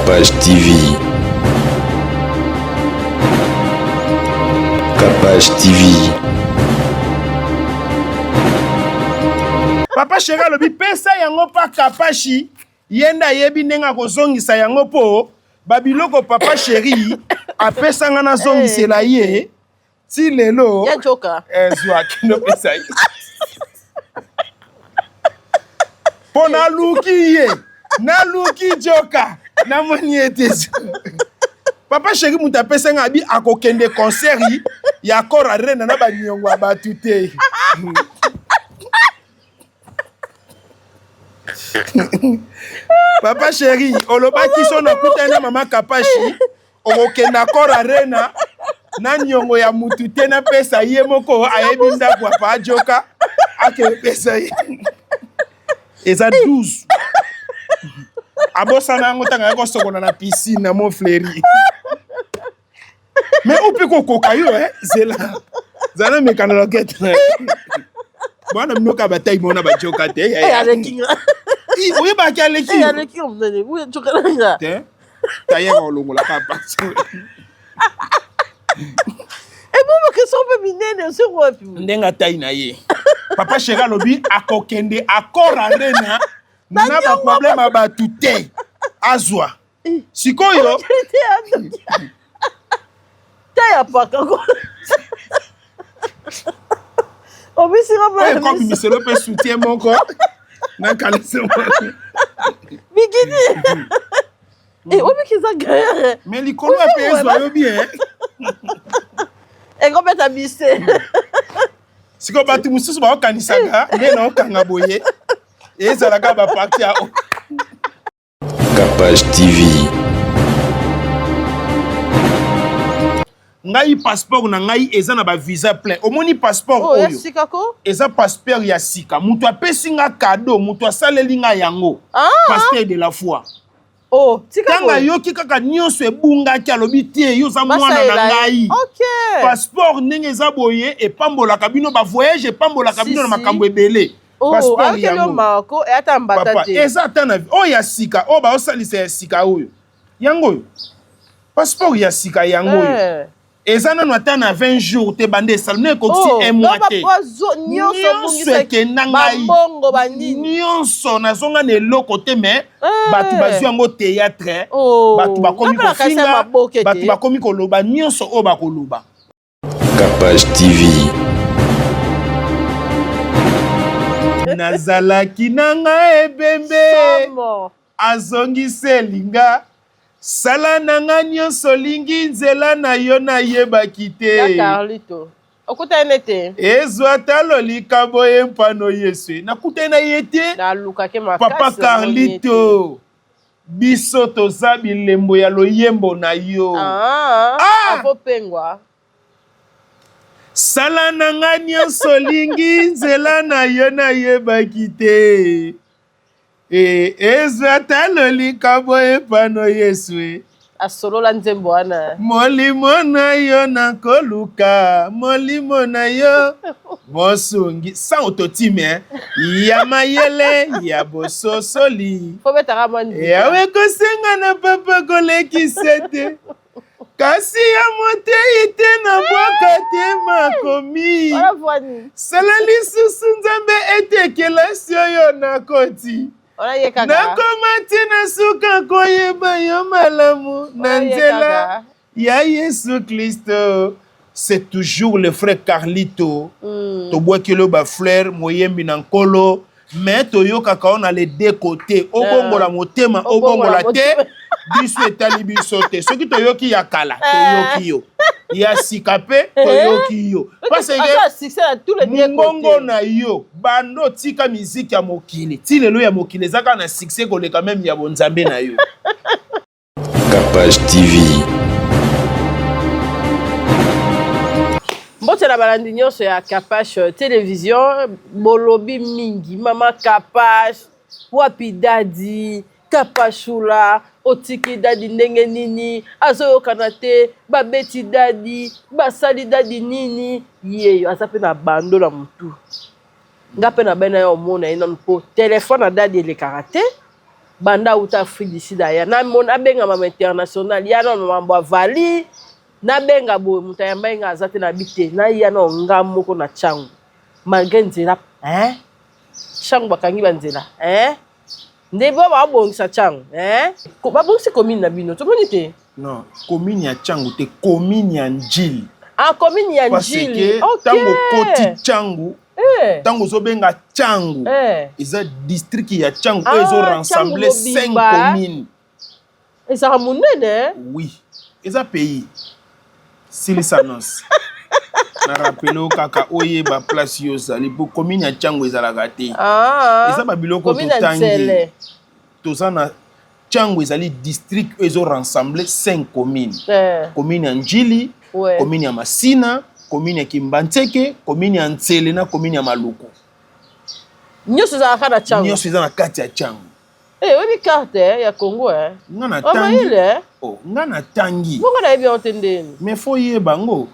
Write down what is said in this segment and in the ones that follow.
Capage TV. Capage TV. Papa Chéri alobi pesa yango pa Kapashi yenda yebi nenga kozongisa yango po babiloko Papa Chéri apesa nga na zongisela ye ti lelo ya joka zwa kino pesa ye po naluki joka namoni ete Papa Chéri mutu apesa nga abi akokende concert ya kor arena na banyongo ya batu te Papa Chéri, olobaki so na kutana mama Kapashi, okokenda kor arena na nyongo ya mutu te na pesa ye moko ayebi ndako pa joka ake pesa ye. Eza 12. Abosa na ngo tanga ko sokona na piscine na mon fleri. Mais upi ko kokayo zela. Zana mekana rocket. Bwana mnoka batai mona ba joka te. Oui, bah, qui a l'équipe. Il y a l'équipe, vous allez vous êtes choqués là. T'as hier au long, la capa. Et bon, que sont peu minés, sur quoi? N'enga taille naïe. Papa Chéri lobi a kokende accord arena. N'a pas problème à batouté. Azwa. Sikoyo. T'as pas encore. Oh, mais c'est vraiment. Comme il se le peut soutien mon corps. Bikini. Et oui, mais qu'ils ont gagné. Mais les colons à payer soyez bien. Et comment t'as bissé? Si vous battez moussous, vous avez kanisaga, mais non, kangaboye. Et ça la gaba parti à Capage TV. Ngai passeport na ngai eza na ba visa plein. Omoni passeport oyo. oyo. Oh, sikako? Eza passeport ya sika. Mutu apesi nga cadeau, mutu asaleli nga yango. Passeport de la foi. Oh, sikako. Tanga yoki kaka nyonso ebunga ki alobi tie yo za mwana na ngai. OK. Passeport ndenge eza boye epambola kabino ba voyage epambola kabino na makambo ebele. Passeport yango. Marco et ata mbata te. Eza tana o ya sika, o ba osalisa ya sika oyo. Yango. Passeport ya sika yango oyo. Eza nanu ata na 20 jours te bande salone kokisi un mois te. Nyonso ekenda ngai. Nyonso nazonga na eloko te me batu bazwi yango théâtre. Batu bakomi kofinga. Batu bakomi koloba nyonso oyo bakoloba. Capage TV. Nazalaki nanga ebembe. Azongisi elinga. Sala nanga nyonso lingi nzela na yo na yebaki te. Ya Carlito. Okuta nete. Ezwa talo likabo ye mpano Yesu. Nakuta na yete. Na luka ke makasi. Papa Carlito. Biso toza bilembo ya loyembo na yo. Apo pengwa. Sala nanga nyonso lingi nzela na yo na yebaki te. Ezwa talo likabo epano Yesu. Asolola nzembo wana. Molimo na yo na koluka, molimo na yo mosungi sans autotime ya mayele ya bososoli. Faut mettre à mandi. Yawe kosenga na papa kolekisete. Kasi ya motei te na bwaka te makomi. Sala lisusu nzambe etekelasi oyo na koti. Nakomati na suka koyeba yo malamu na nzela ya Yesu Kristo. C'est toujours le frère Carlito. Tobwakelo ba frère moyembi na nkolo. Mais toyokaka on a les deux côtés. Obongola motema, obongola te. Biso etali biso te. Soki toyoki ya kala, toyoki yo. Ya sikape, toyoki yo. Parce que mbongo na yo, bando tika musique ya mokili. Ti lelo ya mokili zaka na succès koleka même ya bonzambe na yo. Capage TV. Mbote na balandi nyonso ya Capage télévision, bolobi mingi, mama Capage, wapi dadi, Capachula, otiki dadi ndenge nini, azoyokana te, babeti dadi, basali dadi nini, yeyo, azape na bando na mutu. Nga pe na bena yo mona ina mpo, telefone na dadi elekaka te, banda uta Afrique du Sud ya na mona benga mama international ya na mambo vali na benga bo mutayamba inga azate na bite na ya na ngamo ko na changu malgré nzela changu bakangi banzela ndebo ba bongisa changu ko ba bongisa commune na bino to moni te non commune ya changu te commune ya Njili commune ya Njili tango koti changu tango zo benga changu eza district ya changu ezo rassembler 5 communes eza monene oui eza pays Silisanos na rappelo kaka oyeba place yo zali po commune ya changu ezalaka te eza ba biloko totangi toza na changu ezali district ezo rassembler 5 communes commune ya Njili commune ya Masina commune ya Kimbantseke commune ya Ntsele na commune ya Maluku nyonso ezalaka na changu nyonso eza na kati ya changu webi carte ya Congo nga na tangi nga na tangi bongo na yebi otendeni mais faut yeba ngo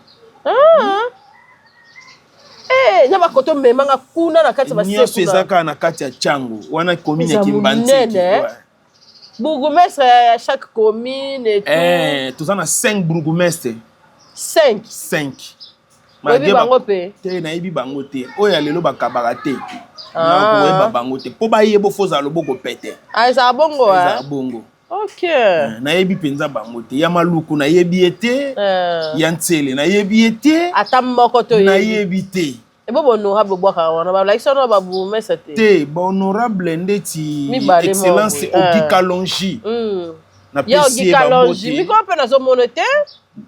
na bakoto memanga kuna na kati ya baseku nyonso ezaka na kati ya changu wana commune ya Kimbantseke bourgmestre ya chaque commune et tout toza na 5 bourgmestre 5 oyebi bango pe te nayebi bango te oyo ya lelo bakabaka te nakoyeba bango te mpo bayeba foza loboko pete ezala bongo ezala bongo ok nayebi mpenza bango te ya Maluku nayebi ye te ya Ntsele nayebi ye te ata moko to nayebi te ebo honorable bwaka wana balakisi wana babumesa te honorable ndeti excellence Ogi Kalonji na pesi ye bango te mikolo mpe nazomona te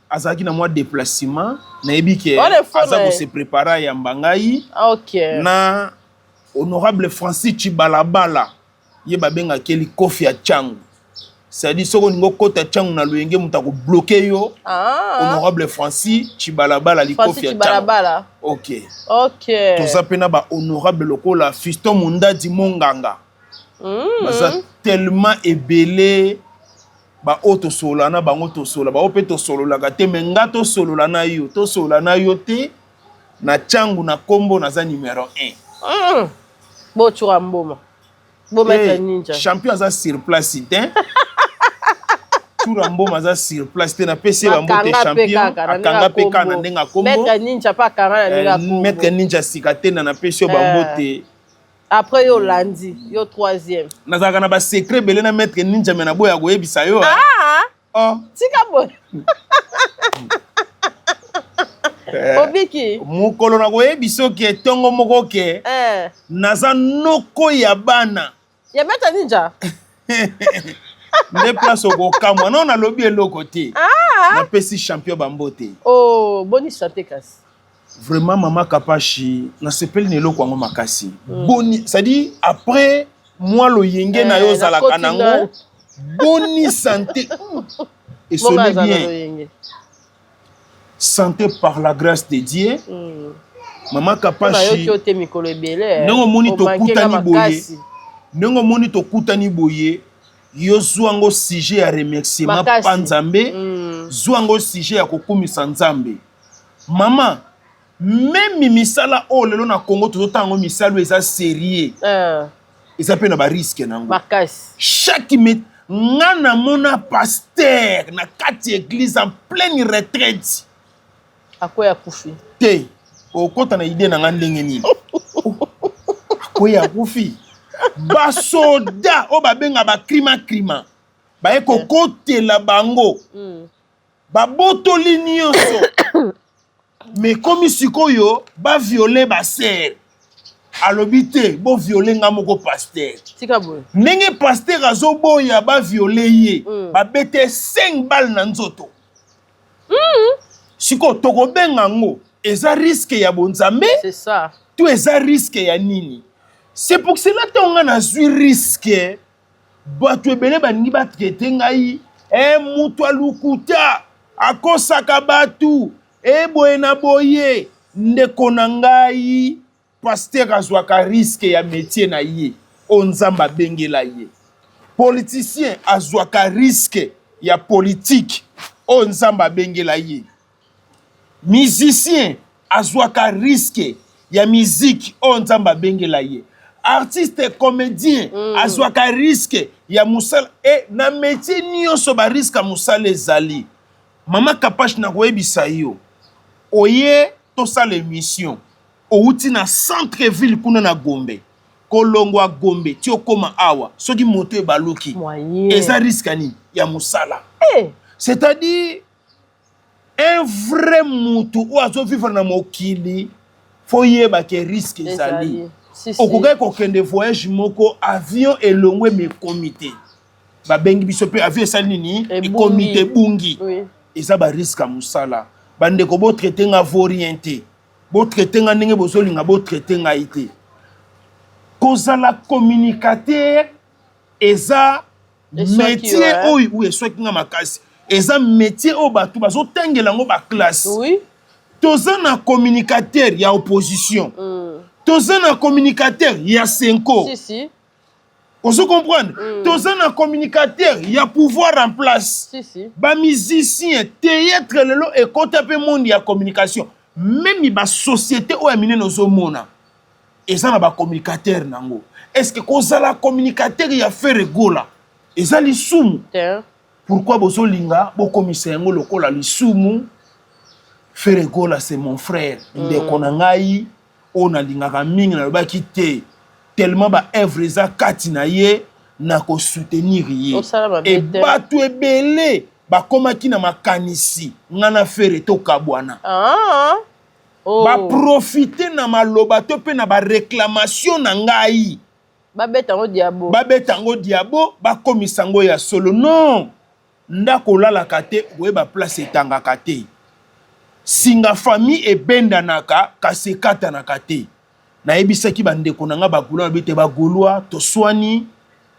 azalaki na mwa déplacement nayebi ke aza kose prépara ya mbangai na honorable Francis Chibalabala ye babengaki eli kofi ya changu c'est-à-dire soko ningo kota changu na loyenge muta ko bloquer yo honorable Francis Chibalabala li kofi ya changu ok toza pena ba honorable lokola Fiston Mundadi Monganga baza tellement ebele ba auto solo na bango to solo ba opeto solo la gate menga to solo la na yo te na changu na kombo na za numéro 1 bo chura mboma bo maître ninja champion za sur place te chura mboma za sur place te na PC ba mbote champion akanga peka na ndenga kombo maître ninja pa kanga na ndenga kombo maître ninja sikatena na PC ba mbote après yo landi yo 3e nazaka na ba secret belé na maître ninja mena boya ko yebisa yo tika bo obiki mukolo na ko yebiso ke tongo moko ke naza noko ya bana ya maître ninja nde place ko kamwa non na lobi eloko te na pesi champion bambote boni santé kasi vraiment Mama Kapashi na sepeli nelo kwango makasi boni ça dit après moi lo yenge na yo zala kanango boni santé et sonnez bien santé par la grâce de Dieu Mama Kapashi nengo moni to kutani boye nengo moni to kutani boye yo zwango sujet ya remerciement pa Nzambe zwango sujet ya kokumisa Nzambe mama même misala o lelo na Congo tozotango misalo eza sérieux eza pe na ba risque nango chaque ngana mona pasteur na kati église en pleine retraite akoya kufi te okota na idée na nga ndenge nini akoya kufi basoda o babenga ba krima baye kokotela bango babotoli nyonso mais comme sikoyo ba violer ba sœur alobi te bo violer nga moko pasteur tika boy ndenge pasteur azoboya ba violer ye ba bete 5 balles na nzoto siko toko benga ngo eza risque ya bonzambe c'est ça tu eza risque ya nini c'est pour cela tonga na zui risque bato ebele baningi batraite ngai mutu alukuta akosaka batu boye na boye ndeko na ngai pasteur azwaka risque ya métier na ye onzamba bengela ye politicien azwaka risque ya politique onzamba bengela ye musicien azwaka risque ya musique onzamba bengela ye artiste comédien azwaka risque ya musala et na métier nyonso ba risque musala ezali mama Kapash na koyebisa yo oye tosala émission outi na centre ville kuna na Gombe kolongwa Gombe ti okoma awa soki moto ebaluki eza risque ni ya musala c'est-à-dire un vrai mutu ou azo vivre na mokili faut yeba ke risque ezali okoka kokende voyage moko avion elongwe me comité ba bengi biso pe avion esali nini e comité bungi eza ba risque musala bande ko bo traiter nga orienté bo traiter nga ndenge bozolinga bo traiter nga ité kozala communicateur eza métier oyo ou esoki nga makasi eza métier o batu bazo tengela ngo ba classe toza na communicateur ya opposition toza na communicateur ya Senko ozo comprendre toza na communicateur ya pouvoir en place ba musicien théâtre lelo ekota pe monde ya communication même ba société o amine nozo mona eza na ba communicateur nango est-ce que kozala communicateur ya faire gola eza lisumu pourquoi bozo linga bo komisa yango lokola lisumu faire gola c'est mon frère ndeko na ngai on a lingaka mingi na lobaki te tellement ba œuvre eza kati na ye na ko soutenir ye et batu ebele ba komaki na makanisi ngana faire to kabwana ba profiter na maloba to pe na ba réclamation na ngai ba betango diabo ba komisango ya solo non ndako lala kate oyeba place etangaka te singa famille ebendanaka kasi katanaka te nayebisaki bandeko nanga bagula bete bagulwa to swani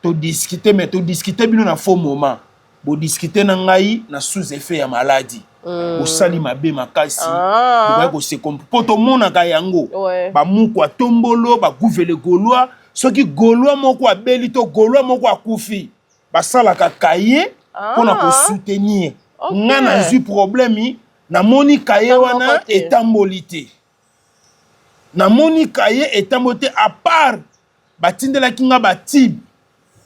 to discuter mais to discuter bino na faux moment bo discuter na ngai na sous effet ya maladie bo sali mabe makasi bo ko se comporte mona ka yango ba muko atombolo ba gouvele golwa soki golwa moko abeli to golwa moko akufi ba sala ka kaye pona ko soutenir ngana zu problème na moni kaye wana etamboli te na moni kaye etamboli te à part batindela kinga batib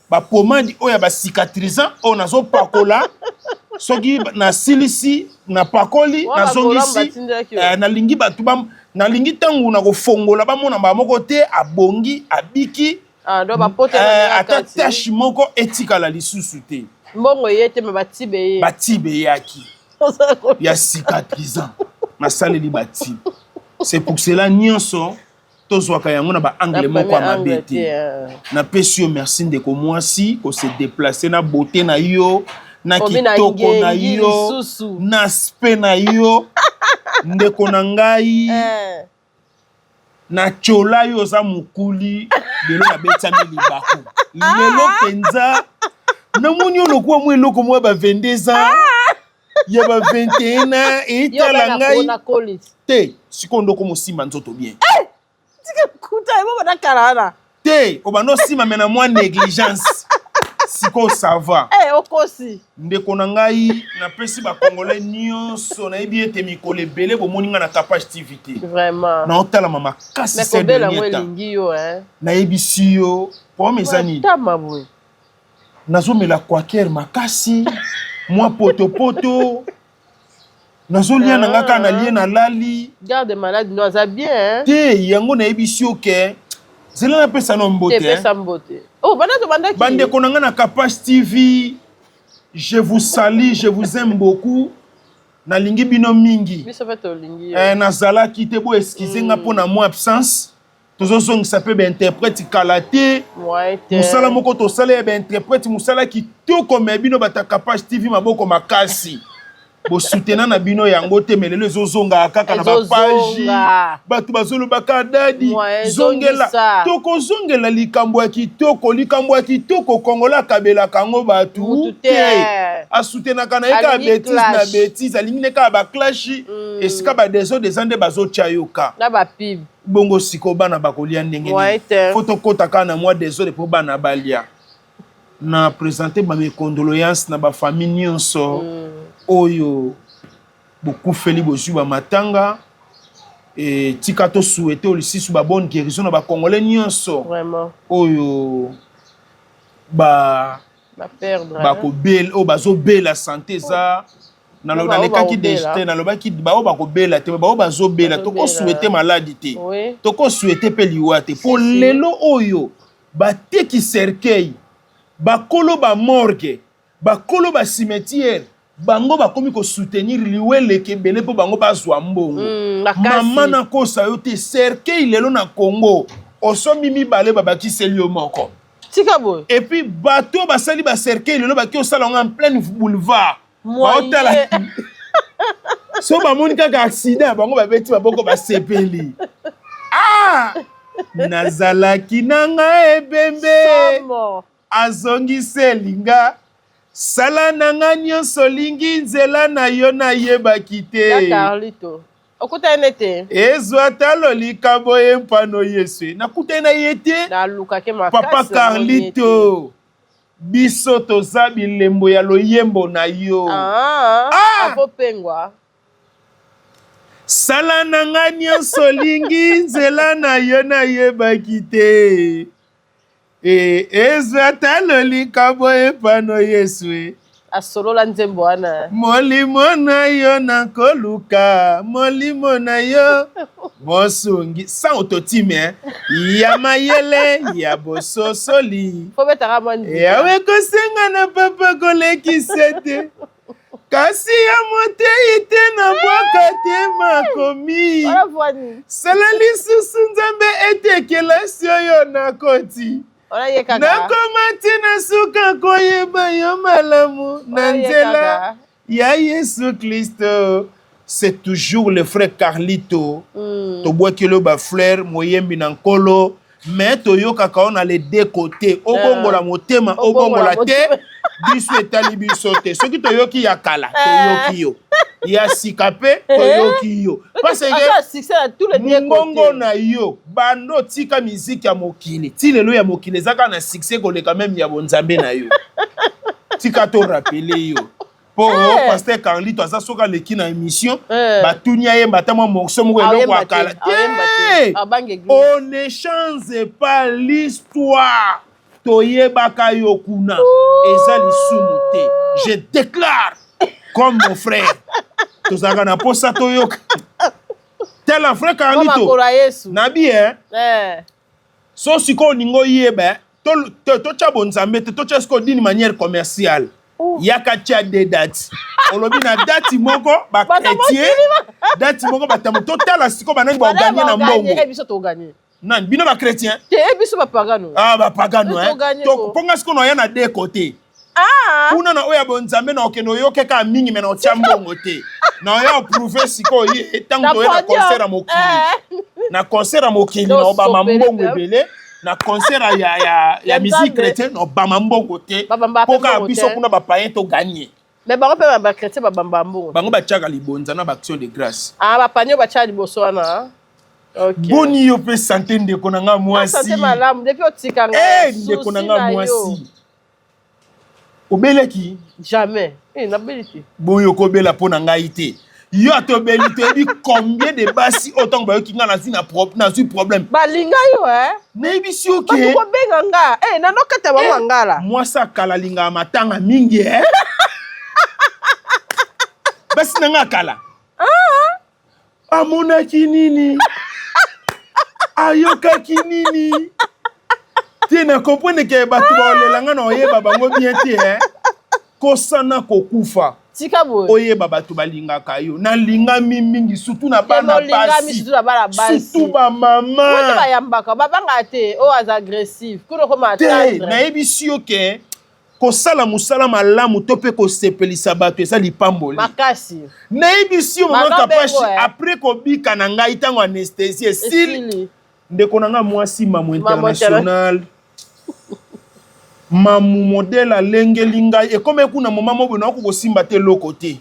ba pomade oya ba cicatrisant o nazo pakola soki na silisi na pakoli na zongisi na lingi batubam na lingi tangu na kofongola ba mona ba moko te abongi abiki do ba pote na kati tache moko etika la lisusu te mbongo yete me batibe yaki ya cicatrisant na saleli batibe c'est pour cela nyonso tozwaka yango na ba angle moko ya mabete na pesio merci ndeko mwasi ko se déplacer na beauté na yo na kitoko na yo na spe na yo ndeko na ngai na chola yo za mukuli lelo na betami libako lelo penza na moni olokwa mwe loko mwa ba 22 ans ya ba 21 ans etala ngai te sikondo ko mosima nzoto bien kuta ebo na karana te obano sima mena mwa négligence siko ça va okosi ndeko na ngai na pesi ba congolais nyonso na ebi ete mikolo ebele bomoninga na Kapash TV te vraiment na otala mama kasi c'est de na ebisi yo po mezani nazomela quaker makasi mwa poto nazolia na ngaka na lie na lali garde malade no za bien te yango na ebisi oke zela na pesa no mbote pesa mbote oh bandaki bande konanga na Kapash TV je vous salue je vous aime beaucoup na lingi bino mingi biso feto lingi nazala ki te bo excusez nga pona mo absence tozosong ça peut interprète kalate musala moko to sala be interprète musala ki to comme bino bata Kapash TV maboko makasi bo soutenir na bino yango te melelo ezozonga kaka na ba page batu bazolo baka dadi zongela toko zongela likambo ya kitoko kongola kabela kango batu te a soutenir kana eka bêtise alingi neka ba clash esika ba des ande bazo chayoka na ba pib bongo siko bana bakolia ndenge ni photo kota kana moi désolé pour bana balia na présenter ba mes condoléances na ba famille nyonso oyo beaucoup feli bozu ba matanga et tika to souhaiter aussi sur ba bonne guérison na ba congolais nyonso vraiment oyo ba perdre ba ko bel o bazo bela santé za na lo na lekaki déjeté na lo ba ki ba o ba ko bela te ba o bazo bela to ko souhaiter maladie te to ko souhaiter pe liwa te pour lelo oyo ba te ki cercueil ba kolo ba morgue ba kolo ba cimetière bango bakomi ko soutenir liwele ke bele po bango bazwa mbongo mama na kosa yo te cercueil lelo na Congo osomi mibale babakiseli yo moko tika boy et puis bateau basali ba cercueil lelo baki osala en plein boulevard baotala so bamoni kaka accident bango babeti baboko basepeli nazalaki nanga ebembe azongise linga sala nanga nyonso lingi nzela na yo na yebaki te ya Carlito okuta nete ezwa talo likabo ye mpano Yesu nakuta na yete na luka ke makasi papa Carlito biso toza bilembo ya loyembo na yo apopengwa sala nanga nyonso lingi nzela na yo na yebaki te ezwa talo likabo epano Yesu asolola nzembo wana molimo na yo na koluka molimo na yo mosungi sans autotime ya mayele ya bososoli fo betaka mandi yawe kosenga na papa kolekisa te kasi ya motei te na bwaka te makomi sala lisusu nzambe etekelasi oyo na koti nakoma te na suka koyeba yo malamu na nzela ya Yesu Kristo. C'est toujours le frère Carlito tobwakelo ba frère moyembi na nkolo mais toyokaka on a les deux côtés obongola motema obongola te biso etali biso te soki toyoki ya kala toyoki yo ya sikape toyoki yo parce que mungongo na yo bando tika musique ya mokili ti lelo ya mokili ezaka na succès koleka même ya bonzambe na yo tika to rappeler yo pour pasteur Carlito aza soka leki na émission batunia ye batama morceau moko eloko akala on ne change pas l'histoire toyebaka yo kuna eza lisumu te je déclare comme mon frère tozaka na posa toyoka tel un frère Carlito nabi so siko ningo yeba to chabo nzambe to chesko d'une manière commerciale yaka tia de date olobi na date moko ba chrétien date moko batamo total siko banani ba gagner na mbongo biso to gagner nan bino ba chrétien te biso ba pagano ba pagano to ponga siko no ya na deux côtés kuna na oya bonzambe na okeno yokeka mingi mena otia mbongo te na oya prouver siko ye tango to ya concert a mokili na concert a mokili na ba mbongo ebele na concert ya musique chrétienne no bama mbongo te poka biso kuna ba païen to gagner mais bango pe ba chrétien ba bamba mbongo bango ba tchaka libonza na ba action de grâce ba panyo ba tchaka liboso wana okay boni yo pe santé ndeko na nga mwasi santé malamu depuis otikanga ndeko na nga mwasi obeleki jamais na beliti boyo ko bela pona ngai te yo atobeli te bi combien de basi autant ba yo kinga na zina problème balinga yo na bisi oke ba ko benga nga na nokata ba ngala mwasa kala linga matanga mingi basi na nga kala amona kinini ayoka kinini tina comprendre que batu ba olelanga na oyeba bango bien te kosana kokufa tika boy oyeba batu balingaka yo na linga mingi surtout na bana basi surtout ba mama ko ba yambaka ba banga te o az agressif ko ko matendre na ebisi oke ko sala musala malamu to pe ko sepelisa bato eza lipamboli makasi na ebisi o mama kapashi après ko bika na ngai tango anesthésie style ndeko na nga mwasi mamu international mamu modèle alengeli ngai et comme kuna mama mobo na ko simba te loko te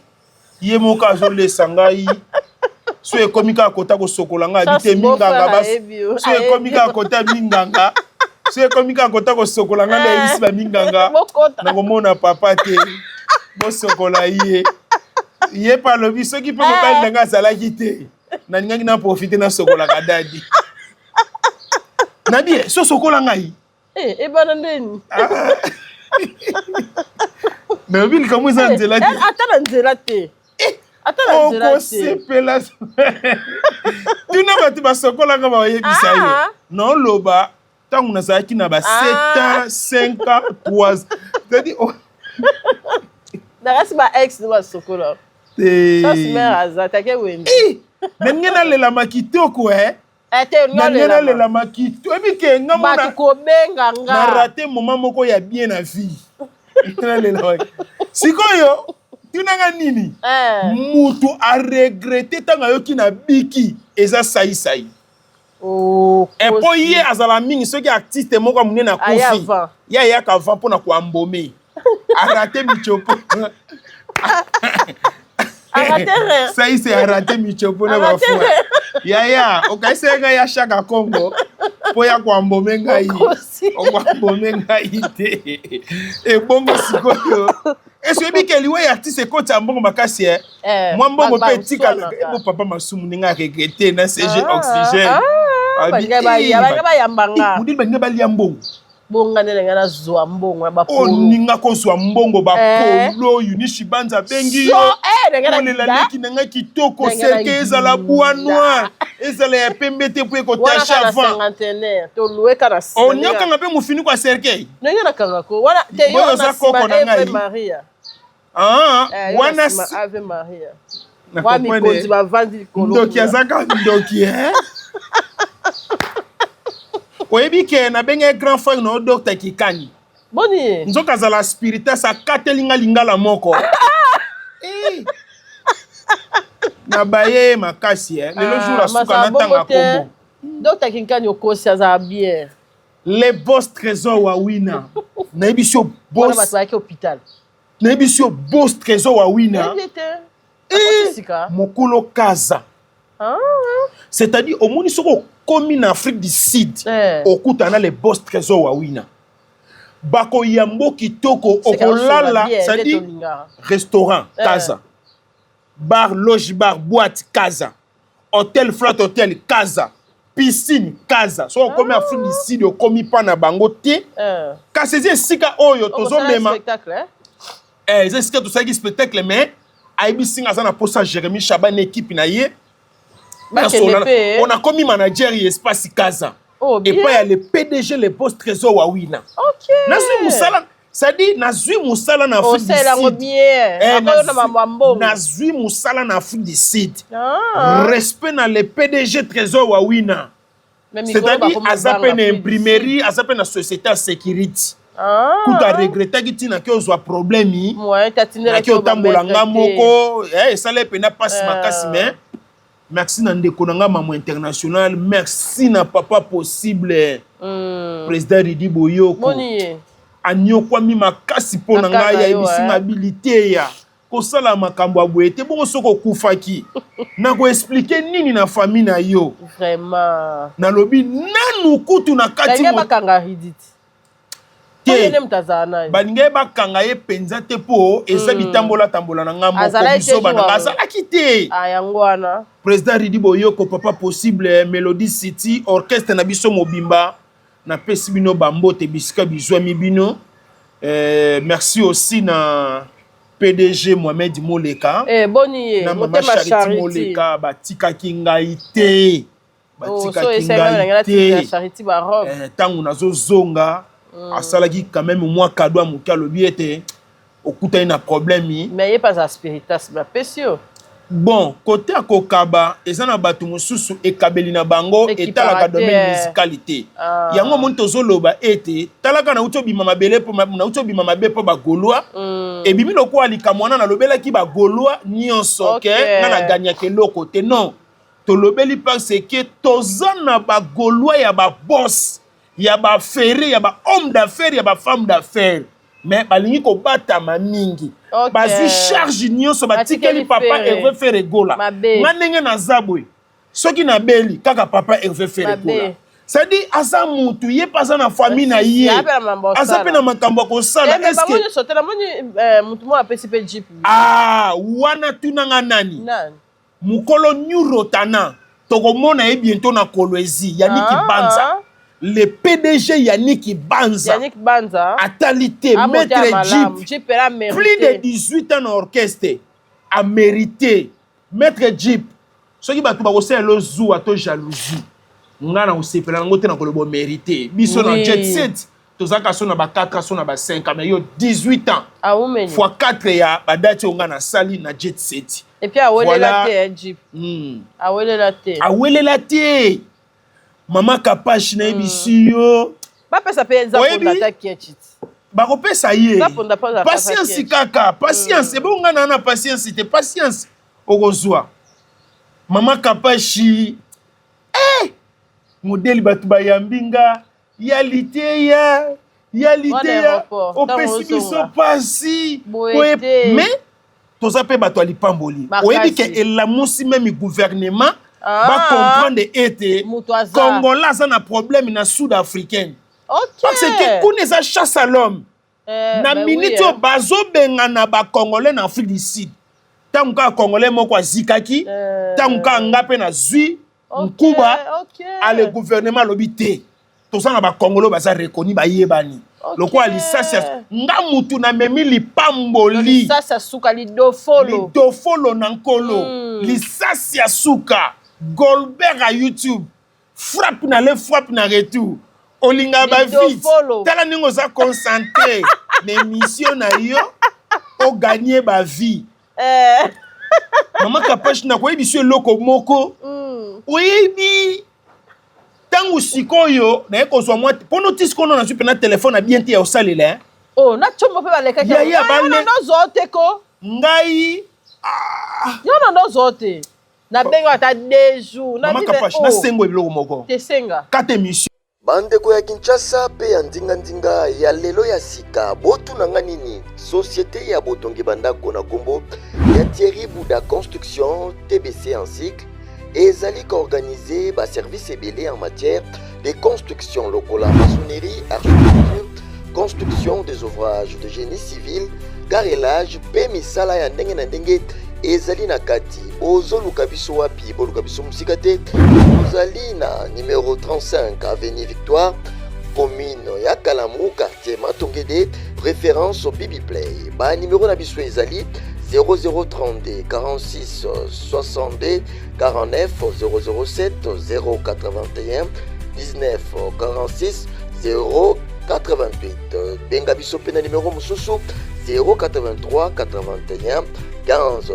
ye moka azolesa ngai so ekomika kota ko sokola ngai bite minganga bas so ekomika kota minganga so ekomika kota ko sokola ngai na ibisi ba minganga na komona papa te bo sokola ye pa lobi soki pe mobali nanga azalaki te na ninga na profiter na sokola kadadi. Na bien, so sokola ngai. Eh, bana ndeni. Mais obi comme ça nzela te. Attends nzela te. Attends nzela te. Oko sepela. Tu na bati ba sokola nga ba yebisa yo. Non loba. Tant on a ça qui n'a pas 7 ans, 5 ans, 3 ans. C'est-à-dire, N'a pas ex de ma sokola. Ça se met à ça, t'as qu'à wendy. Mais n'y'a le la makito quoi? N'y'a le la makito. Et puis que n'y'a pas benga nga. N'a raté moment moko ya bien na vie. N'y'a le la. Si quoi yo? Tu n'as nini? Mutu a regretté tant yo qui na biki. Eza saï. Oh, et pour hier azala mingi ceux qui artiste moko mune na kofi ya ka vent pour na ko ambomé arrêter michopo arrêter ça c'est arrêter michopo na ba fois ya okaisega ya shaka Congo pour ya ko ambomé ngai o ambomé ngai te et bongo sikoyo est-ce que que liwe artiste ko tambongo makasi moi mbongo pe tika bo papa masumu ninga regretter na CG oxygène Banga ba yambanga. Mudi banga ba liambongo. Bonga nele ngana zwa mbongo ba polo. Oninga ko zwa mbongo ba polo unishi banza bengi yo. Ngana la leki nanga kitoko serke ezala bois noir. Ezala ya pembe te po ko tacha avant. To loué kana. Onyoka ngape mufini kwa serke. Ngana kanga ko. Wana te yo na Ave Maria. Wana Ave Maria. Wa mi konzi ba vandi kolo. Ndoki azaka ndoki oyebi ke na benga grand frère no docteur Kikani. Boni. Nzoka za la spiritus akatelinga lingala moko. Na baye makasi le jour a suka na tanga kombo. Docteur Kikani okosi aza bien. Les boss trésor wa wina. Na ebisio boss. Wana batwa ke hôpital. Na ebisio boss trésor wa wina. Mokolo kaza. C'est-à-dire au monde soko comme en Afrique du Sud au kutana les boss trésor wa wina bako yambo kitoko okolala c'est-à-dire restaurant casa bar loge bar boîte casa hôtel flat hôtel casa piscine casa so comme en Afrique du Sud o komi pa na bango te kasezi sika oyo tozo mema c'est ce que tout ça qui spectacle mais aibi singa za na posa Jérémy Chaban équipe na ye. On a commis manager et espace Kaza. Oh, et pas il y a le PDG, le boss trésor wa wina. Ok. Nazui Moussala, ça dit Nazui Moussala na Afrique du Sud. Nazui Moussala na Afrique du Sud. Respect na le PDG trésor wa wina. C'est-à-dire azape na imprimerie, azape na société à sécurité. Tout a regretté que tu n'as qu'un problème. Ouais, t'as tenu la tambolanga moko, ça les pena passe makasi mais. Merci Nandeko Nanga Maman International. Merci na papa possible. Président Ridi Boyoko. Anyo kwa mi makasi po nanga ya ebisi habilité ya. Kosala makambo aboete bongo soko kufaki. Na ko expliquer nini na famille na yo. Vraiment. Na lobi nanu kutu na kati mo. Bakanga riditi. Balinge bakanga ye penza te po eza bitambola na ngambo ko biso bana azala kite ayangwana président Ridi Boyoko papa possible Melody City orchestre na biso mobimba na pesi bino bambote bisika bizwa mibino merci aussi na PDG Mohamed Moleka boni na mama Charity Moleka batika kingai te batika kingai te tangu nazo zonga asalaki quand même moi cadeau amuki alobi ete okuta ina problème mais il pas à spiritas ba pesio bon côté akokaba ezana batu mususu ekabeli na bango etalaka domaine musicalité yango monto zoloba ete talaka na uto bima mabele po na uto bima mabe po ba goloa e bimi loko alika mwana na lobela ki ba goloa nyonso ke na ganya ke loko te non to lobeli parce que tozana ba goloa ya ba boss ya ba ferry ya ba homme d'affaires ya ba femme d'affaires mais balingi ko bata mamingi bazu charge nyonso batikeli papa Hervé Ferregola manenge na zabwe soki na beli kaka papa Hervé Ferregola c'est dit asa mutu ye pasa na famille na ye asa pe na makambo ko sala est-ce que sotela moni mutu mo apesi pe jeep wana tunanga nani mukolo Nyurotana tokomona bientôt na Kolwezi Yannick Banza le PDG Yannick Banza atalité maître Jeep plus de 18 ans en orchestre a mérité maître Jeep soki batu ba kosela lo zu ato jalousie ngana osepela ngote na kolobo mérité biso na jet set tozaka so na ba 4 so na ba 5 mais yo 18 ans fois 4 ya badati ngana sali na jet set et puis awelela te Jeep awelela te Mama Kapash na ebisi yo ba pesa pe nzaponda ta kiechiti ba kopesa ye patience kaka patience bo ngana na patience te patience okozwa Mama Kapashi modèle batu ba yambinga yalité ya opesi biso pasi mais toza pe batu alipamboli oyebi ke elamusi même gouvernement va comprendre ete Congolais ça na problème na sud-africaine parce que kuna za chasse à l'homme na minute o bazo benga na ba Congolais na Afrique du Sud tanka Congolais moko azikaki tanka ngape na zui nkuba ale gouvernement lobité to ça na ba Congolais baza reconnu ba yebani loko alisasi nga mutu na memi lipamboli lisasi asuka lidofolo na nkolo lisasi asuka Goldberg à YouTube frappe na le frappe na retour olinga ba vite tala ningo za concentré mais mission na yo o gagner ba vie Mama Kapash na ko ebiso loko moko oyebi tangu sikoyo na eko zo moi pono tiskono na super na téléphone na bien te ya osalela na chombo pe baleka ya na zote ko ngai no zote na bengo ata 2 jours na Kapash na sengo biloko moko te senga 4 émissions bandeko ya Kinshasa pe ya ndinga ya lelo ya sika botu nanga nini société ya botongi bandako na kombo ya Thierry Bouda Construction TBC en cycle ezali organisé ba service ebele en matière de construction lokola maçonnerie, architecture, construction des ouvrages de génie civil, carrelage pe misala ya ndenge na ndenge ezali na kati bozoluka biso wapi boluka biso musika te bozali na numéro 35 avenue Victoire commune ya Kalamu quartier Matongede référence au Bibi Play ba numéro na biso ezali 0032 46 62 49 007 081 19 46 088 benga biso pe na numéro mususu 083 81 15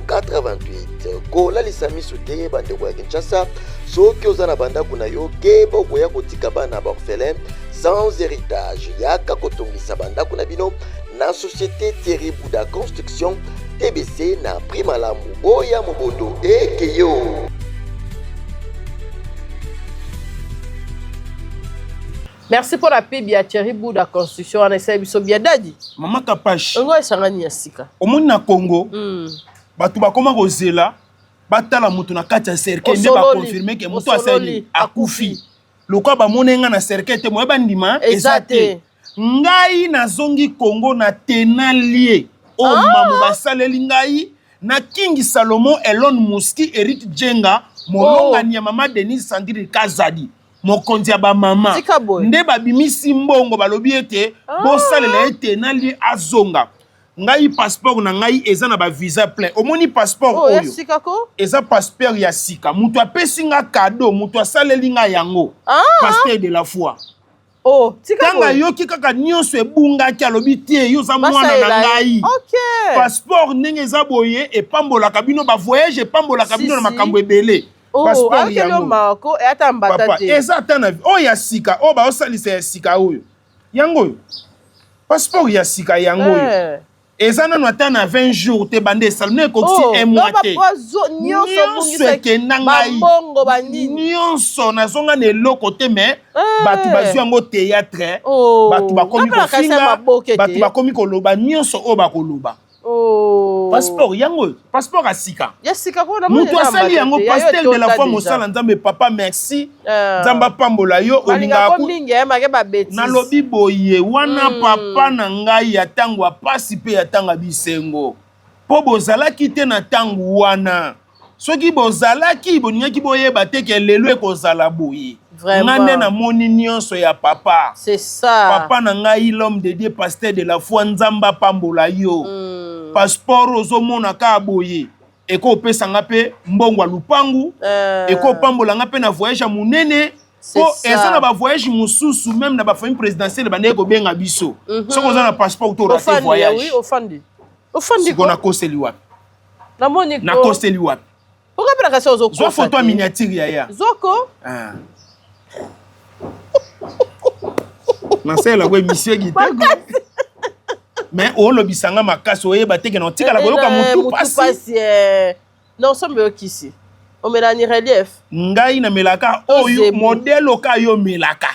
088 kola lisamisu te bandeko ya Kinshasa soki oza na bandako na yo keba okoya kotika bana baorphelin sans héritage yaka kotongisa bandako na bino na société Thierry Bouda Construction TBC na Primalamu boya mobondo ekeyo. Merci pour la pub ya Thierry Bouda Construction en essaye biso bien dadi Mama Kapash ngo esangani ya sika omoni na Congo batu bakoma kozela batala mutu na kati ya cercle nde ba confirmer que mutu asali akufi lokwa ba monenga na cercle te moyeba ndima ezate ngai nazongi Congo na tenalie o mamu basaleli ngai na King Salomon Elon Muski Eric Jenga molongani ya mama Denise Sandiri Kazadi mokonzi ya ba mama nde babimisi mbongo balobi ete bosalela ete nali azonga ngai passeport na ngai eza na ba visa plein omoni passeport oyo eza passeport ya sika mutu apesi nga cadeau mutu asaleli nga yango passeport de la foi tanga yoki kaka nyonso ebungaki alobi tie yo za mwana na ngai passeport ndenge eza boye epambolaka bino ba voyage epambolaka bino na makambo ebele passeport yango papa eza tana o ya sika o ba osalisa ya sika oyo yango oyo passeport ya sika yango oyo eza nano ata na 20 jours te bande salne koksi un mois te nyonso ekenda ngai nyonso nazonga na eloko te me batu bazwi yango théâtre batu bakomi kofinga batu bakomi koloba nyonso oyo bakoloba passeport yango passeport asika mutu asali yango pasteur de la foi mosala nzambe papa merci nzamba pambola yo olinga nalobi boye wana papa na ngai ya tango apasi pe ya tanga bisengo po bozalaki te na tango wana soki bozalaki boningaki boyeba te ke lelo ekozala boye. Vraiment. Ngane na moni nyonso ya papa. C'est ça. Papa na ngai l'homme de Dieu pasteur de la foi nzamba pambola yo. Passeport ozomona ka boye. Eko pesa nga pe mbongo ya lupangu. Eko pambola nga pe na voyage ya munene. Po eza na ba voyage mususu même na ba famille présidentielle ba ndeko benga biso. Soko za na passeport to rater voyage. Oui, ofandi. Ofandi ko na koseli wapi? Na moni ko. Na koseli wapi? Pourquoi pas la question zoko? Zo photo miniature ya. Zoko? Ah. Nasela kwa monsieur Gitego. Mais on lobisanga makasi oyeba teke na tika la boyoka mutu pasi. Non, sombe okisi. O melani relief. Ngai na melaka oyo modelo ka yo melaka.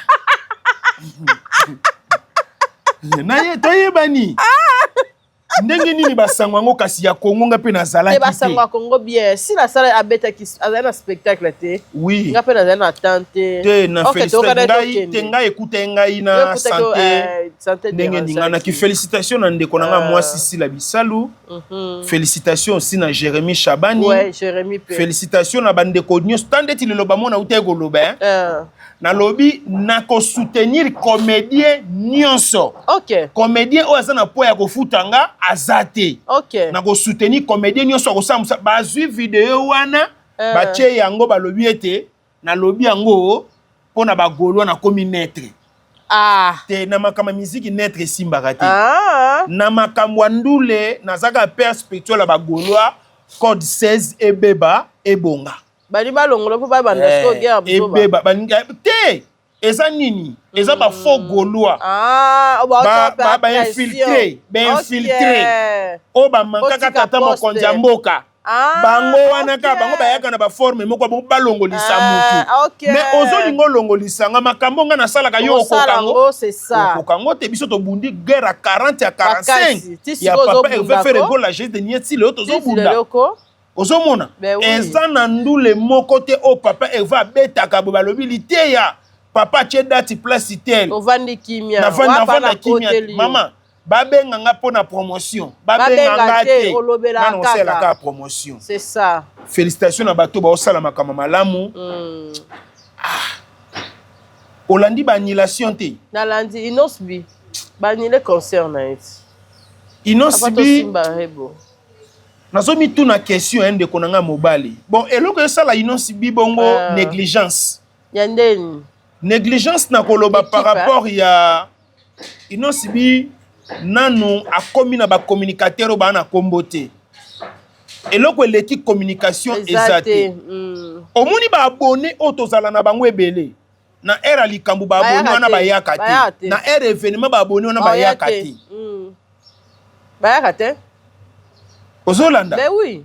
Na ye toyeba ni. Ndenge nini basangwa ngo kasi ya Kongo nga pe nazala kite. Basangwa Kongo bien. Si la salle abeta ki azana spectacle te. Oui. Nga pe nazana tante. Te na félicité ngai te ngai écoute ngai na santé. Ndenge ninga na ki félicitation na ndeko na nga moi Sisi la Bisalu. Félicitations aussi na Jérémy Chabani. Ouais, Jérémy pe. Félicitations na bandeko nyos tande ti loba mona utego loba. Na lobby na ko soutenir comédien nyonso. OK. Comédien o azana po ya kofutanga azate. OK. Na ko soutenir comédien nyonso ko samsa bazwi vidéo wana bache yango balobi ete na lobby yango pona bagolwa na komi netre. Ah. Te na makama musique netre simbaka te. Ah. Na makambo ndule nazaka père spirituel bagolwa code 16 ebeba ebonga. Bali balongolo po ba bandasko guerre buzoba. Ebeba balinga te. Eza nini? Eza ba faux gaulois. Ah, ba infiltré, infiltré. O ba mankaka tata mokonzi ya mboka. Bango wana ka bango bayaka na ba forme moko ba balongolisa mutu. Mais ozolingo longolisa makambo nga na sala ka yo okokango. C'est ça. Okokango te biso to bundi guerre à 40 à 45. Ya papa elle veut faire égole la geste de nieti le auto zo bunda. Ozomona eza na ndule moko te o papa elle va betaka bo balobi liteya papa tie date place tel ovandi kimia na vanda kimia mama babenga nga pona promotion babenga nga te na no sela ka promotion. C'est ça. Félicitations na bato ba osala makama malamu. Olandi ba annulation te na landi inosbi ba annulé concert na it inosbi nazomi tuna question ende konanga mobali bon eloko esala inosbi bongo négligence yandeni négligence na koloba par rapport ya inosbi nanu akomi na ba communicateur ba na kombote eloko eleki communication ezate omoni ba abonné otozala na bango ebele na era likambu ba abonné wana ba yaka te na era événement ba abonné wana ba yaka te ba yaka te Ozolanda. Mais oui.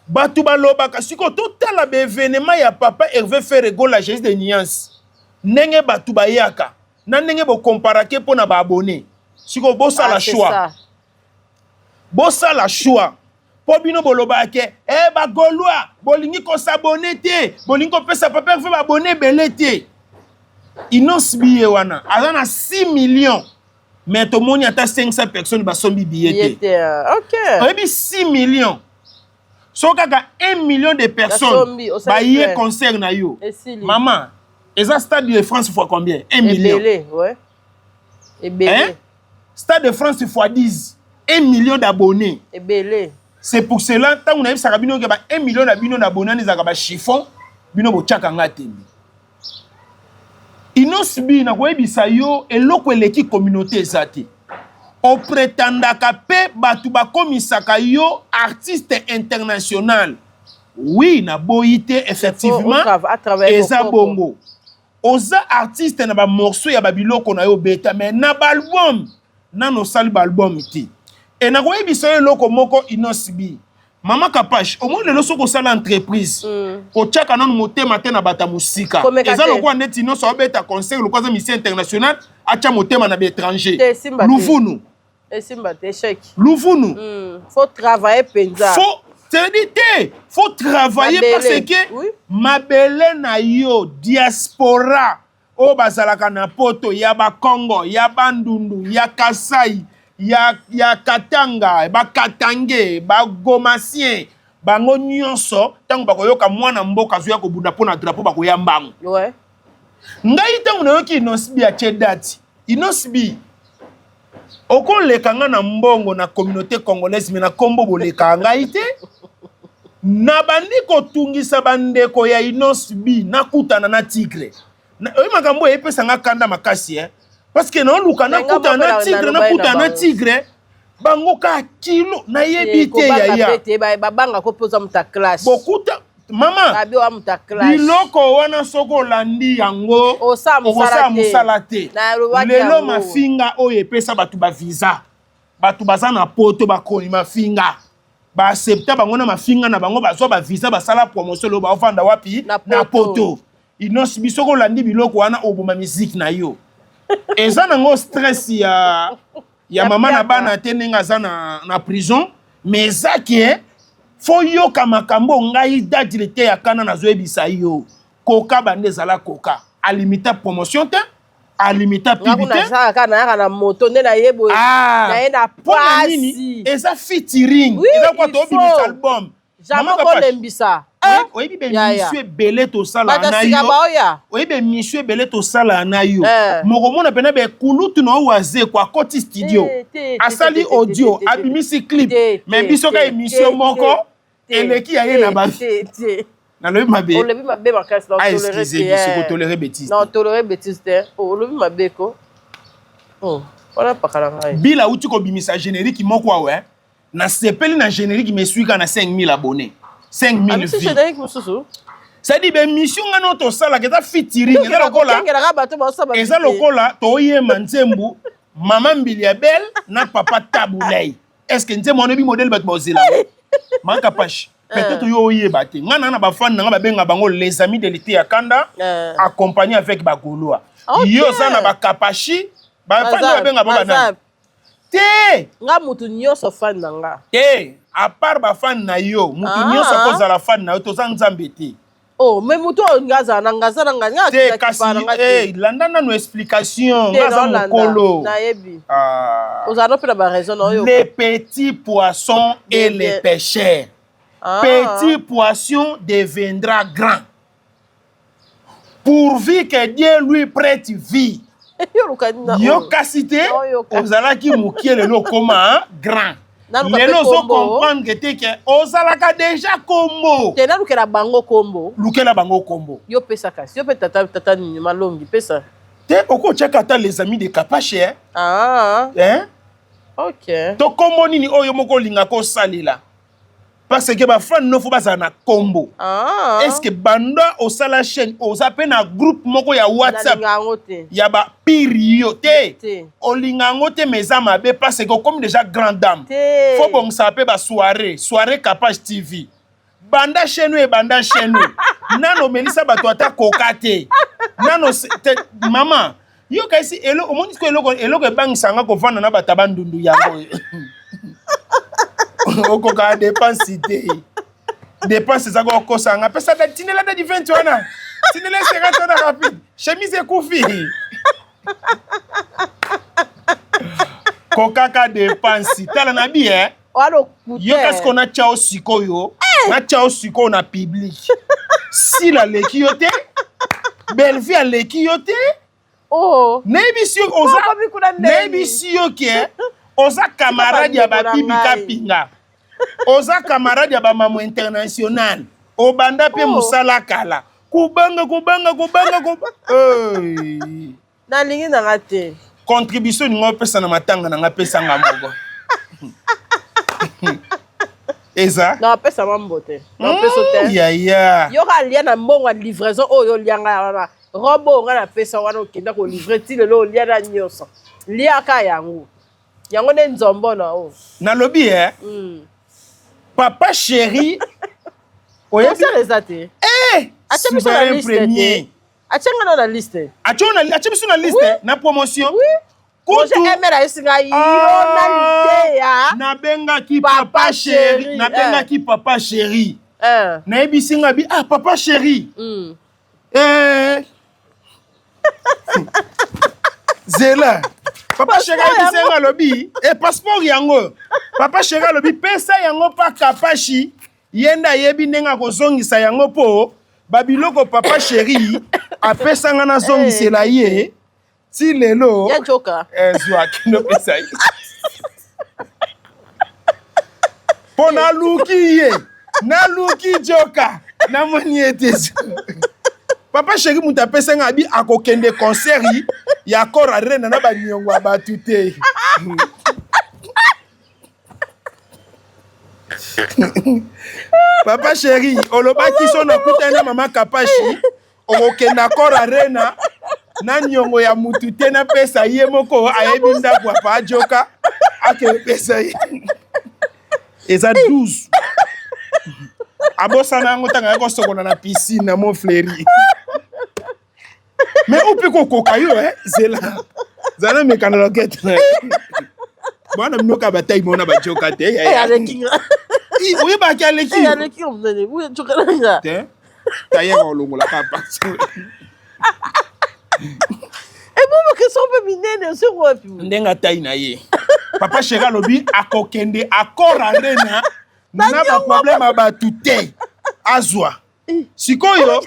Batu balobaka siko totala ba événement ya papa Hervé faire égole la geste de nuance. Nenge batu bayaka. Na nenge bo comparake pona ba abonné. Siko bosa la choix. Bosa la choix. Po bino bolobake ba Gaulois, bolingi ko s'abonner te, bolingi ko pesa papa Hervé ba abonné belé te. Inos biye wana. Azana 6 millions. Mais tout le monde a 500 personnes qui sont billets. OK. On a 6 millions. So kaka 1 million de personnes qui ont concert na yo. Maman, et ça stade de France fois combien? 1 million. Ouais. Hein? Stade de France fois 10. 1 million d'abonnés. C'est pour cela tant on a vu ça rabino que 1 million d'abonnés les a chiffon bino bo tchaka ngate. Inosbi na koyebisa yo eloko eleki communauté ezate. O prétendaka pe batu bakomisaka yo artiste international. Oui, na boyité effectivement eza bongo. Oza artiste na ba morceau ya babiloko na yo beta mais na ba album na no sali ba album ti. Et na koyebisa yo eloko moko Inosbi. Mama Kapash, au moins le soko sala entreprise. Ko tchaka non motema te na bata musika. Eza lokwa neti no so beta concert lokwa za mission international acha motema na étranger. Louvunu. Simba te échec. Louvunu. Faut travailler penza. Faut travailler parce que mabele na yo diaspora o bazalaka na poto ya ba Congo, ya Bandundu, ya Kasai. Ya Katanga, ba Katange, ba Gomasien, bango nyonso tango bakoyoka mwana mboka azoya kobunda pona drapeau bakoya mbango. Ouais. Ngai tango nayoki Inosbi a date. Inosbi okoleka nga na mbongo na communauté congolaise mais na kombo boleka ngai te. Na bandi kotungisa bandeko ya Inosbi nakutana na tigre. Oyi makambo epesa nga kanda makasi parce que na luka nakutana na tigre nakutana na tigre bango ka kilo na yebite ya babanga ko poza muta classe. Bokuta mama abi wa muta classe. Biloko wana soko landi yango osa musalate. Lelo mafinga oyo epesa batu ba visa. Batu baza na poto bakoni mafinga. Ba accepta bango na mafinga na bango bazwa ba visa basala promotion lo ba ofanda wapi na poto. Inosbi soko landi biloko wana oboma musique na yo. Eza nango stress ya mama na bana tenenga za na prison mais zaki fo yoka makambo ngai dadilete ya kana na zoebisa yo koka bande zala koka alimita promotion te alimita publicité na kana na moto nde na yebo na ena pasi eza featuring eza kwa to bimisa album Jamais ko lembisa. Oyebi be monsieur belé to sala na yo. Oyebi monsieur belé to sala na yo. Moko mona pena be kulutu no waze kwa koti studio. Asali audio, abimisi clip. Mais biso ka émission moko eleki ya ye na ba. Na lobi mabe. On lobi mabe makasi na tolérer. C'est ko tolérer bêtise. Non, tolérer bêtise te. O lobi mabe ko. Voilà pas kala ngai. Bila uti ko bimisa générique moko ouais. Na sepeli na générique me suika na 5000 abonnés. 5000 vues. C'est générique mususu. Ça dit ben mission ngano to sala ke ta fitiring eza lokola. Eza lokola to yema nzembu mama Mbiliabel na papa Tabulei. Est-ce que nzembo on bi modèle bat bozela? Manka pache. Peut-être yo yeba te. Ngana na ba fan na ba benga bango les amis de l'été ya Kanda accompagné avec ba Goloa. Yo za na ba kapashi ba fan na benga ba na. Te nga mutu nyonso fan na nga. À part ba fan na yo, mutu nyonso koza la fan na yo to nzambe te. Oh, mais mutu ngaza na nga te kasi landa na no explication ngaza mokolo. Na yebi. Ozano pe na ba raison na yo. Les petits poissons et les pêcheurs. Petit poisson deviendra grand. Pourvu que Dieu lui prête vie. Yo kasite ozalaki mukie lelo koma grand lelo zo comprendre que ozalaka déjà kombo te na lukela bango kombo yo pesa kasi yo pe tata ni malongi pesa te oko cheka ta les amis de Kapache OK to kombo nini oyo moko linga ko salila parce que ba fan no fo baza na kombo est-ce que banda au sala chaîne au zape na groupe moko ya WhatsApp ya ba pire te o linga ngote meza mabe parce que comme déjà grande dame faut bon sape ba soirée Kapage TV banda chaîne et banda chaîne nano melisa bato ata kokate nano maman yo kasi elo o moni ko elo ko bangisa ko vanda na bataba ndundu yango Oko ka dépense té. Dépense za go kosanga. Pesa da tinela da 20 wana. Tinela 50 wana rapide. Chemise koufi. Koka ka dépense. Tala na bi Walo kuté. Yo qu'est-ce qu'on a chao siko yo? Na chao siko na public. Si la leki yo te. Belle vie a leki yo te. Oh. Nebi si yo oza. Nebi si yo ke. Oza camarade ya ba bibi kapinga. Oza camarade ya ba maman international. Obanda pe musala kala. Kubanga. Na lingi na ngate. Contribution ngo pesa na matanga na ngapesa ngamogo. Eza? Na pesa mambote. Na pesa te. Ya. Yo ka lia na mbongo livraison oyo lianga wana. Robo nga na pesa wana okenda ko livrer ti lelo lia na nyoso. Lia ka yango. Yango ne nzombo na o. Na lobi Papa chéri. Oya ça les até. Acha biso na liste premier. Acha nga na liste. Acha biso na liste na promotion. Oui. Kutu emera isinga yo na idea. Na benga ki papa chéri. Na benga ki papa chéri. Na ebisinga bi papa chéri. Zela. Papa chéri bisenga lobi passeport yango. Papa chéri lobi pesa yango pa Kapashi yenda yebi nenga kozongisa yango po babiloko papa chéri apesanga na zongisela ye ti lelo ya joka zwa kino pesa ye po naluki joka namoni ete papa chéri mutu apesanga abi akokende concert ya kora rena na baniongo ya batu te papa chéri olobaki so nakutani na mama kapashi okokenda kora rena na niongo ya mutu te na pesa ye moko ayebi ndako ya pa joka ake pesa ye eza 12 abosana yango tanga yako sokola na piscine na mon fleri mais upi kokoka yo zala mekana lokete bwana mnoka batai mona bajoka te oyebaki aleki te tayeka olongola papa ndenge atai na ye papa sheri alobi akokende akora rena na baproblème ya batu te azwa sikoyo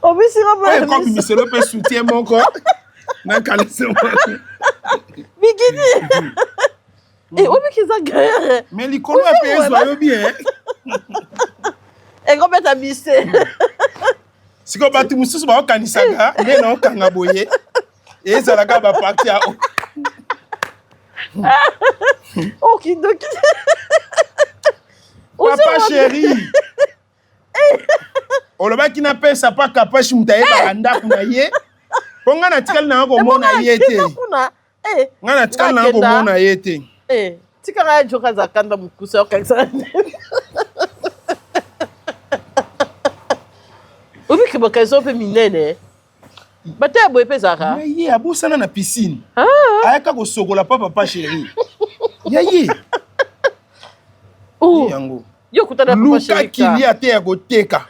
obimiselo mpe soutien moko nakalese mais likolo ya mpe ezwa yo bien ekobeta bise sikoyo bato mosusu baokanisaka nde naokanga boye ezalaka baparti ya kidoki papa chéri olobaki napesa pa kapashi mutu ayebaka ndako na ye mpo ngai natikali nanga komona ye te ngai natikali nanga komona ye te tikanga ya joka za kanda mokusa okanisaka obiki bakaiso mpe minene bate ya boye mpe ezaka ye abosana na piscine ayaka kosokola pa papa chéri ya ye yango luka kilia te ya koteka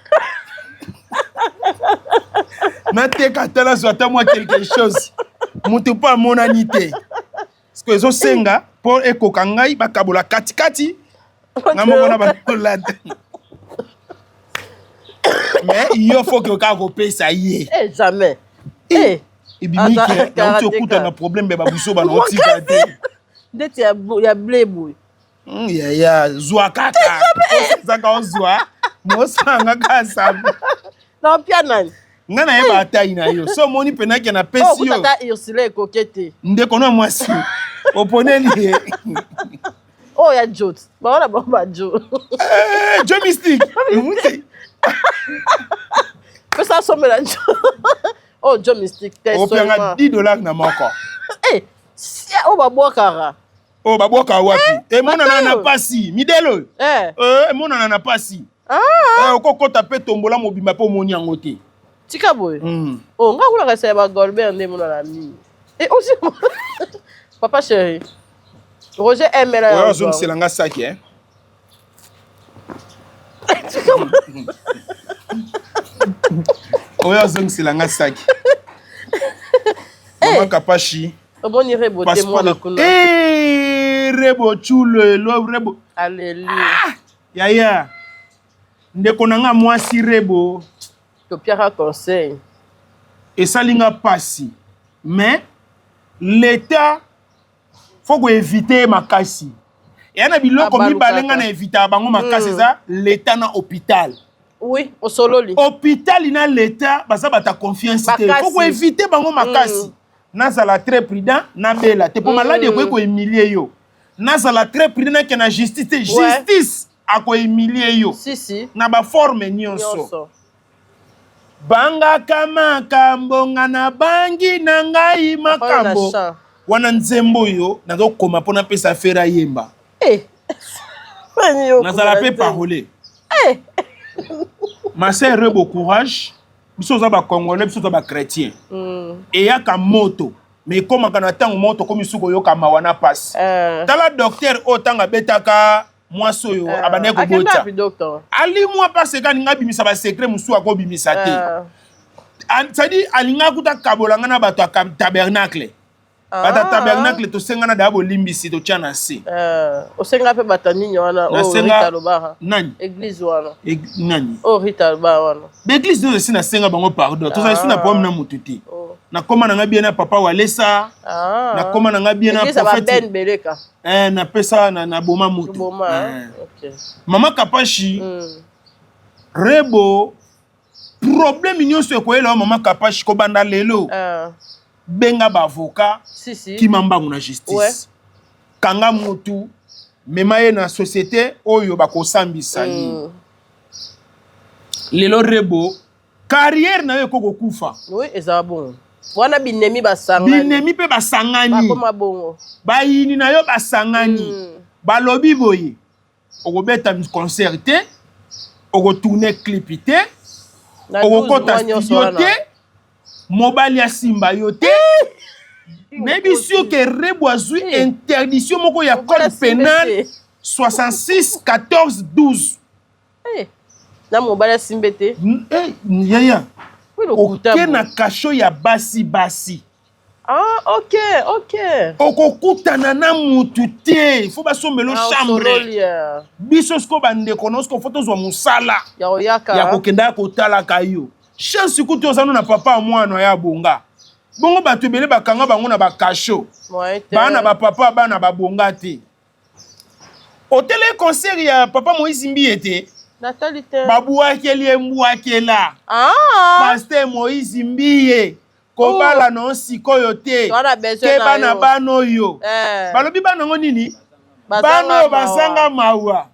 nateka ata nazwa ata mwa quelque chose moto mpo amonani te parceke ezosenga mpo ekoka ngai bakabola katikati nga moko na banolata mais yo foki okaka kopesa ye jamais ebimike nauti okuta na problème be babuso banaotika te ndeti ya ble boye yaya zwa kaka ozaka ozwa mosanga kaka sabu na pia nani nga nayeba atai na yo so omoni mpenaki na pesi yo ursula ekoke te ndeko na mwasi oponeli ye ya jot baona bango bajo jo mystique pesa asomela jo jo mystique opianga $10 na moko babwakaka babwaka wapi emonana na pasi midelo emonana na pasi okokota mpe tombola mobimba mpe omoni yango te tika boye nga kulaka esa ya bagolbert nde emonana mingi aussi papa chéri roger emela ozongisela nga saki oyo azongisela nga saki mama kapashi omoni rebo te mwana kuna rebo chulelo rebo alleluya yaya ndeko na nga mwasi rebo topiaka conseil esali nga pasi mais l'état faut koevite makasi eya na biloko mibale nga na evitaka bango makasi eza l'état na hôpital oui osololi hôpital na l'état baza bata confiance te faut koevite bango makasi nazala très prudent nabela te mpo maladi ekoki koemilie yo nazala très prudent nake na justice te justice akoemilie yo na baforme nyonso bangaka makambo nga na bangi na ngai makambo wana nzembo oyo nazokoma mpo napesa fere ayemba nazala mpe parole ma sœur rebo courage biso oza bacongolais biso oza bachrétien eyaka moto me ekomaka na ntango moto komi suki oyokama wana pasi tala docteur oyo ntango abetaka mwasi oyo abandaki kobota ali mwa pasi eka alinga abimisa basekret mosusu akobimisa te cetadi alinga kuta kabolanga na bato ya tabernacle Bata tabernacle to senga na dabo limbisi to tia na se. Osenga pe batanini wana o Rita Lobaha. Nani? Église wana. Nani? O Rita Lobaha wana. L'église nous aussi na senga bango pardon. To za na pomme na mututi. Na koma na bien na papa Walesa. Na koma na bien na prophète. Ben Beleka. Na pesa na boma mutu. Boma. OK. Mama Kapashi. Rebo problème nyonso ekoyela mama Kapashi ko banda lelo. Benga ba avocat qui mambangu na justice. Kanga mutu memaye na société oyo bakosambisa ni. Lelo Rebo carrière na yo koko kufa. Oui, eza bon. Wana binemi basangani. Binemi pe basangani. Bakoma bongo. Bayini na yo basangani. Balobi boye. Okobeta concert te. Okotourner clip te. Okokota studio te. Mobile ya simba yo te. Maybe sûr que Rebo azui interdiction moko ya code pénal 66 14 12. Na mobile ya simba te. Yaya. Ok na kasho ya basi. Ah, ok. Okokutana na mutu te. Faut basombelo chambre. Biso sko bande konosko photo zo musala. Ya kokenda kotala kayo. Chance kutu ozano na papa mwana ya bonga. Bongo bato ebele bakanga bango na bakasho. Bana ba papa bana ba bonga te. Hôtel concert ya papa Moïse Mbiete. Natalité. Babuakeli embuakela. Pasteur Moïse Mbiye. Kobala no sikoyo te. Ke bana bano yo. Balobi bana ngo nini? Bano basanga mawa.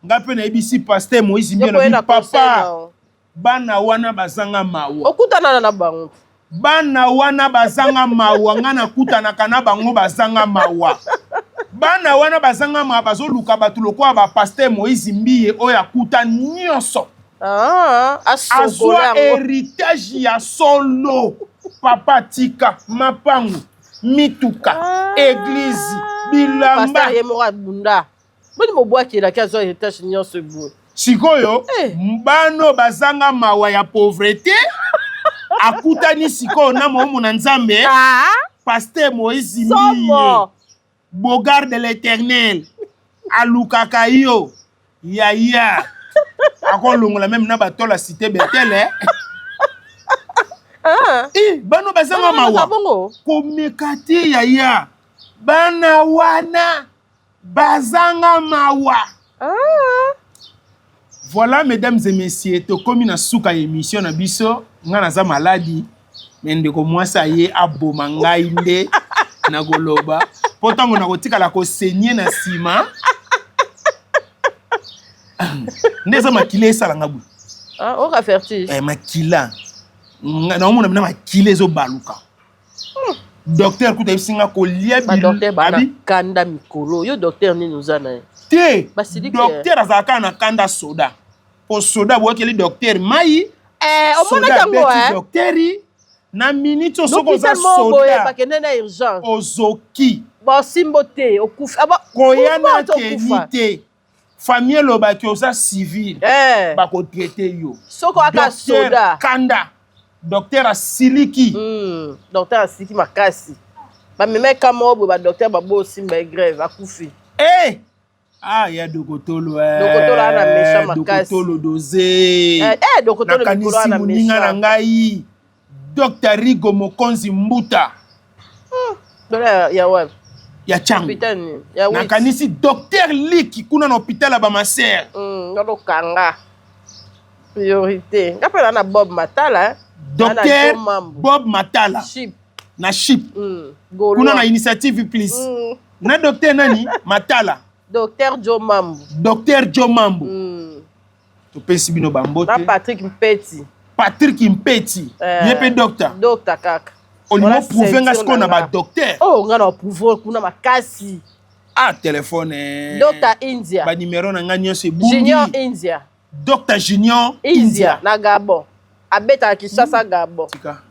Ngape na ibisi Pasteur Moïse Mbiye na papa. Bana wana bazanga mawa. Okutana na bango. Bana wana bazanga mawa ngana kutana kana bango bazanga mawa. Bana wana bazanga mawa bazoluka bato lokwa ba Pasteur Moïse Mbiye oya kuta nyonso. Azwa héritage ya solo. Papa tika mapangu mituka église bilamba. Pasteur Yemora Bunda. Boni mobwaki la kazo héritage nyonso bu. Sikoyo mbano bazanga mawa ya pauvreté. Akutani sikoyo na momu na nzambe. Pasteur Moïse Mbiye. Bogard de l'Éternel. Alukaka yo. Yaya. Akolongola même na bato la cité Bethel. Bano bazanga mawa. Komekati yaya. Bana wana bazanga mawa. Voilà, mesdames et messieurs, to komi na suka émission na biso, nga naza maladi, mende ko mwasa ye aboma ngai nde na goloba. Potango na kotika la ko senye na sima. Ndeza makile sala ngabu. O ka fertige. Makila. Na omona na makile zo baluka. Docteur kuta isinga ko lia bi. Docteur bana kanda mikolo. Yo docteur ni nuzana. Te. Docteur azaka na kanda soda. Po soda bwakeli docteur mai. Omona tango docteuri na minute soko za soda. Ba kende na urgence. Ozoki. Ba simbote okufa. Aba koyana kenite. Famille lobaki oza civil. Ba ko traiter yo. Soko aka soda. Kanda. Docteur asiliki. Docteur asiliki makasi. Ba memeka mobo ba docteur ba bo simba grève akufi. Ya dokotolo dokotolo ana mesha makasi. Dokotolo dosé. Dokotolo mikolo ana mesha. Na ngai. Dr. Rigo Mokonzi Mbuta. Dola ya wapi? Ya changu. Ya na kanisi Dr. Liki kuna na hôpital ba maser. Ngalo kanga. Priorité. Ngapela na Bob Matala. Dr. Bob Matala. Ship. Na ship. Kuna na initiative please. Na docteur nani? Matala. Docteur Joe Mambu. Docteur Joe Mambu. Tu penses bino bambote. Na Patrick Mpeti. Patrick Mpeti. Yepe docteur. Docteur kaka. On lui prouver nga ce qu'on a ba docteur. Oh, nga na prouver kuna makasi. Téléphone. Docteur India. Ba numéro na nga nyonso ebungi. Junior India. Docteur Junior India na Gabon. Abeta Kinshasa Gabon. Tika.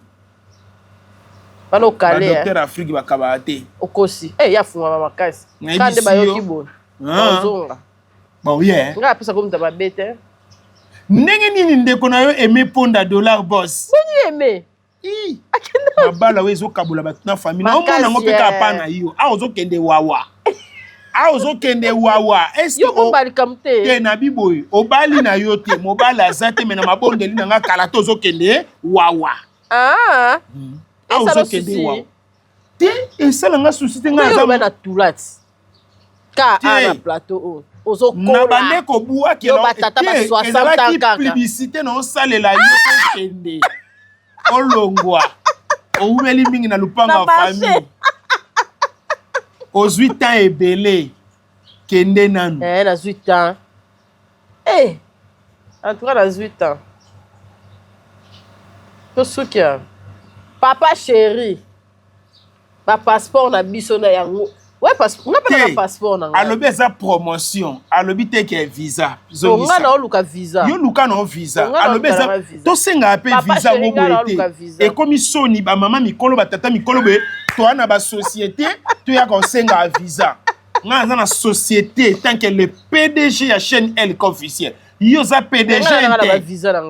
Bano kale. Docteur Afrique bakaba te. Okosi. Ya funga makasi. Kande bayoki bon. Ozonga. Bon yeah. Nga pesa ko mtaba bete. Ndenge nini ndeko na yo aimé ponda dollar boss. Boni aimé. mabala oyo ezokabula bato na famille naomona yango mpe kaka pa na yo awa ozokende wawa yo mobalikam te na biboye obali na yo te mobali aza te me na mabondeli na nga kala te ozokende wawa awa ozokende wawa te esala nga susi te nga aza na tulat ka ana plateau na bandeko buwaki ezalaki publicité na osalela yo okende olongwa oumeli mingi na lupango ya famille ozwi temps ebele kende nanu nazwi temps en tout cas nazwi temps tosukia papa chéri bapasseport na biso na yango nga mpe na passeport na nga alobi eza promotion alobi te ke visa nga na oluka visa yo luka na visa alobi eza tosengaka mpe visa mo boye te ekomi soni bamama mikolo batata mikolo boye toa na basociété toyaka osengaka visa nga aza na société tant que le PDG ya chaîne L officiel yo oza PDG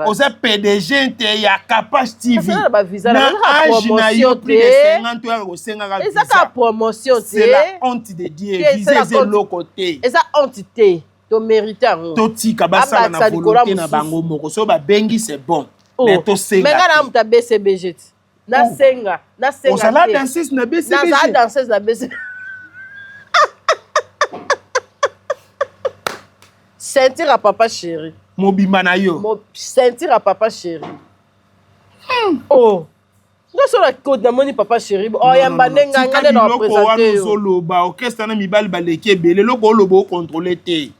oza PDG te ya Capage TV na age na yo plus de 50 oyaka kosengaka visa ezaka promotion te c'est la honte de Dieu visa eza eloko te eza honte te tomérite yango totika basala na volonté na bango moko so babengi c'est bon mais tosenga mais nga na muta BCBG nasenga ozala danseuse na BCBG nazala danseuse na BCBG sentir à papa chéri mobimba na yo sentir à papa chéri nyonso na kode namoni papa chéri oyamba ndenge nga nde na bapresente yo ozoloba orchestre na mibali baleki ebele eloko oloba okontrole te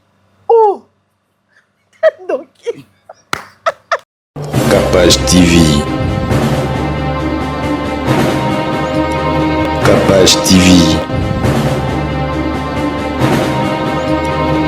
Capage TV. Capage TV.